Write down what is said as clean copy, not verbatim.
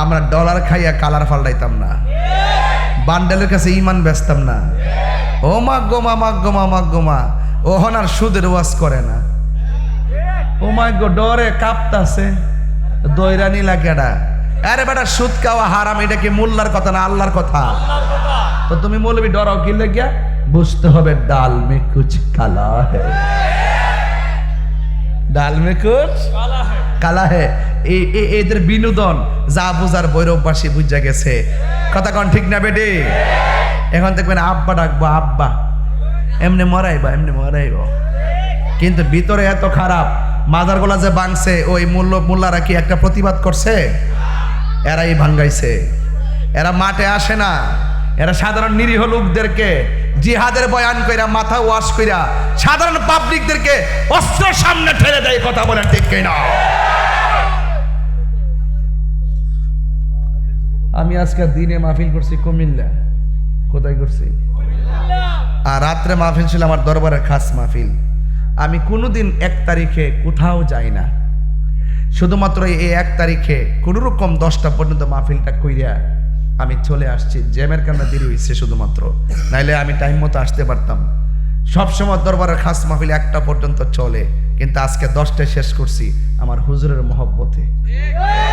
আমরা ডলার খাইয়া কালার ফাল্টাইতাম না, বান্ডেলের কাছে ইমান বেচতাম না। ও মাগ্গমা মাগ্গমা মাগ্গমা ওহন আর সুদের ওয়াজ করে না। ও মাগ্গ ডরে কাঁপতাছে, দৈরানি লাগেডা। আরে বেটা সুদ খাওয়া হারাম, এটা কি মোল্লার কথা না আল্লাহর কথা? তো তুমি মৌলবি ডরাও কি লেগিয়া? বুঝতে হবে ডাল মে কুছ কালা হে, ডাল মে কুছ কালা হে। এদের বিনোদন যা বুঝার ভৈরববাসী বুঝা গেছে। কথা কন ঠিক না বেটি? এখন দেখবেন আব্বা ডাকবো, আব্বা এমনি মরাইবা এমনি মরাইব, কিন্তু ভিতরে এত খারাপ। মাজার গোলা যে ভাঙছে ওই মোল্লারা কি একটা প্রতিবাদ করছে? এরাই ভাঙ্গাইছে। এরা মাঠে আসে না, এরা সাধারণ নিরীহ লোকদেরকে জিহাদের বয়ান কইরা মাথা ওয়াশ কইরা সাধারণ পাবলিকদেরকে অস্ত্রের সামনে ঠেলে দেয়। কথা বলেন ঠিক কিনা? আমি আজকে দিনে মাহফিল করছি কুমিল্লা। কোথায় করছি? আর রাত্রে মাহফিল ছিল আমার দরবারের খাস মাহফিল। আমি কোনোদিন 1 তারিখে কোথাও যাই না, শুধুমাত্র এই 1 তারিখে কোনোরকম 10টা পর্যন্ত মাহফিলটা কইরা আমি চলে আসছি। জ্যামের কারণে দেরি হয়েছে শুধুমাত্র, নাইলে আমি টাইম মতো আসতে পারতাম। সবসময় দরবারের খাস মাহফিল 1টা পর্যন্ত চলে, কিন্তু আজকে 10টায় শেষ করছি আমার হুজুরের মহব্বতে।